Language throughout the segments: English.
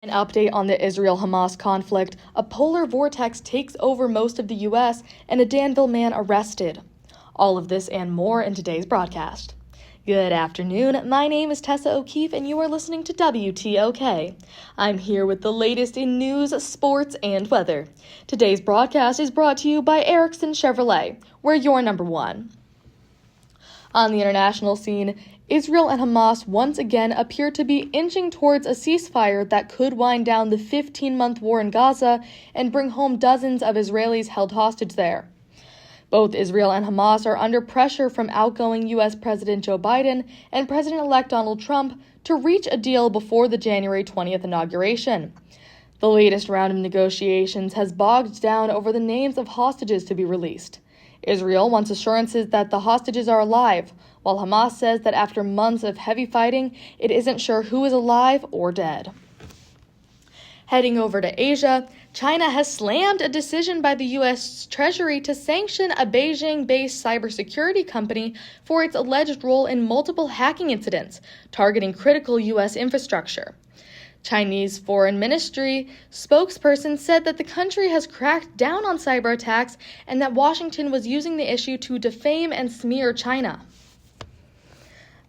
An update on the Israel-Hamas conflict, a polar vortex takes over most of the U.S. and a Danville man arrested. All of this and more in today's broadcast. Good afternoon, my name is Tessa O'Keefe and you are listening to WTOK. I'm here with the latest in news, sports, and weather. Today's broadcast is brought to you by Erickson Chevrolet, where you're number one. On the international scene, Israel and Hamas once again appear to be inching towards a ceasefire that could wind down the 15-month war in Gaza and bring home dozens of Israelis held hostage there. Both Israel and Hamas are under pressure from outgoing U.S. President Joe Biden and President-elect Donald Trump to reach a deal before the January 20th inauguration. The latest round of negotiations has bogged down over the names of hostages to be released. Israel wants assurances that the hostages are alive, while Hamas says that after months of heavy fighting, it isn't sure who is alive or dead. Heading over to Asia, China has slammed a decision by the U.S. Treasury to sanction a Beijing-based cybersecurity company for its alleged role in multiple hacking incidents targeting critical U.S. infrastructure. Chinese Foreign Ministry spokesperson said that the country has cracked down on cyber attacks and that Washington was using the issue to defame and smear China.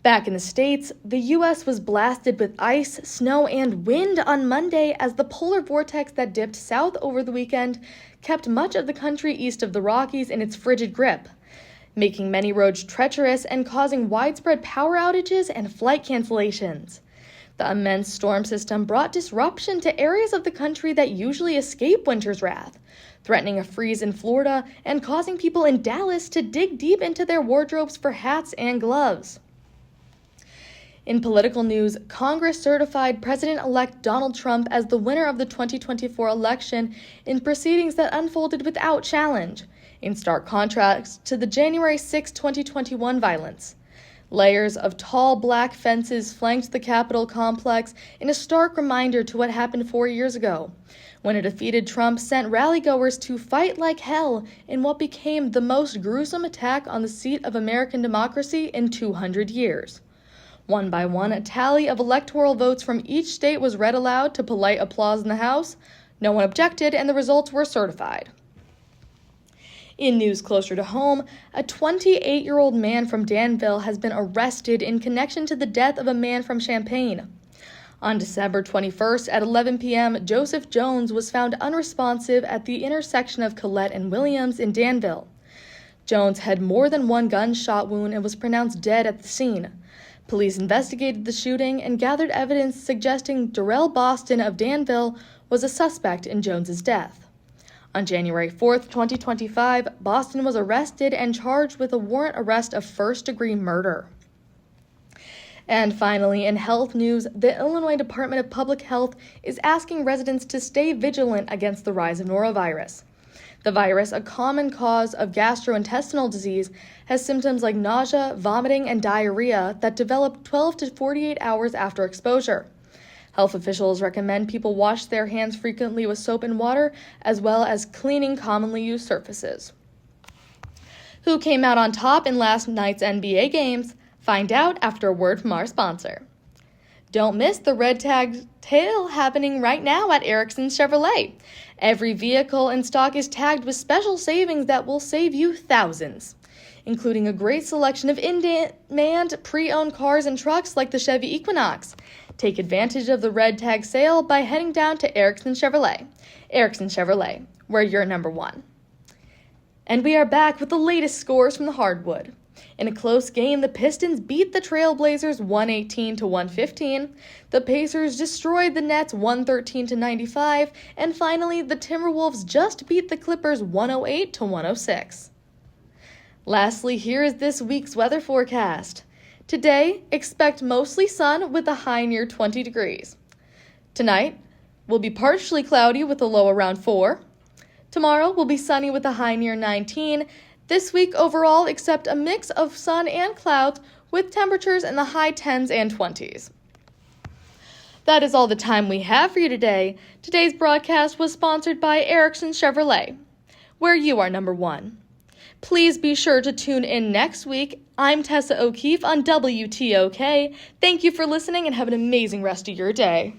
Back in the States, the U.S. was blasted with ice, snow, and wind on Monday as the polar vortex that dipped south over the weekend kept much of the country east of the Rockies in its frigid grip, making many roads treacherous and causing widespread power outages and flight cancellations. The immense storm system brought disruption to areas of the country that usually escape winter's wrath, threatening a freeze in Florida and causing people in Dallas to dig deep into their wardrobes for hats and gloves. In political news, Congress certified President-elect Donald Trump as the winner of the 2024 election in proceedings that unfolded without challenge, in stark contrast to the January 6, 2021 violence. Layers of tall black fences flanked the Capitol complex in a stark reminder to what happened 4 years ago, when a defeated Trump sent rallygoers to fight like hell in what became the most gruesome attack on the seat of American democracy in 200 years. One by one, a tally of electoral votes from each state was read aloud to polite applause in the House. No one objected, and the results were certified. In news closer to home, a 28-year-old man from Danville has been arrested in connection to the death of a man from Champaign. On December 21st at 11 p.m., Joseph Jones was found unresponsive at the intersection of Collette and Williams in Danville. Jones had more than one gunshot wound and was pronounced dead at the scene. Police investigated the shooting and gathered evidence suggesting Darrell Boston of Danville was a suspect in Jones's death. On January 4th, 2025, Boston was arrested and charged with a warrant arrest of first-degree murder. And finally, in health news, the Illinois Department of Public Health is asking residents to stay vigilant against the rise of norovirus. The virus, a common cause of gastrointestinal disease, has symptoms like nausea, vomiting, and diarrhea that develop 12 to 48 hours after exposure. Health officials recommend people wash their hands frequently with soap and water, as well as cleaning commonly used surfaces. Who came out on top in last night's NBA games? Find out after a word from our sponsor. Don't miss the red tag sale happening right now at Erickson Chevrolet. Every vehicle in stock is tagged with special savings that will save you thousands, including a great selection of in-demand pre-owned cars and trucks like the Chevy Equinox. Take advantage of the red tag sale by heading down to Erickson Chevrolet. Erickson Chevrolet, where you're number one. And we are back with the latest scores from the hardwood. In a close game, the Pistons beat the Trailblazers 118 to 115. The Pacers destroyed the Nets 113 to 95, and finally, the Timberwolves just beat the Clippers 108 to 106. Lastly, here is this week's weather forecast. Today, expect mostly sun with a high near 20 degrees. Tonight will be partially cloudy with a low around 4. Tomorrow will be sunny with a high near 19. This week overall, expect a mix of sun and clouds with temperatures in the high 10s and 20s. That is all the time we have for you today. Today's broadcast was sponsored by Erickson Chevrolet, where you are number one. Please be sure to tune in next week. I'm Tessa O'Keefe on WTOK. Thank you for listening and have an amazing rest of your day.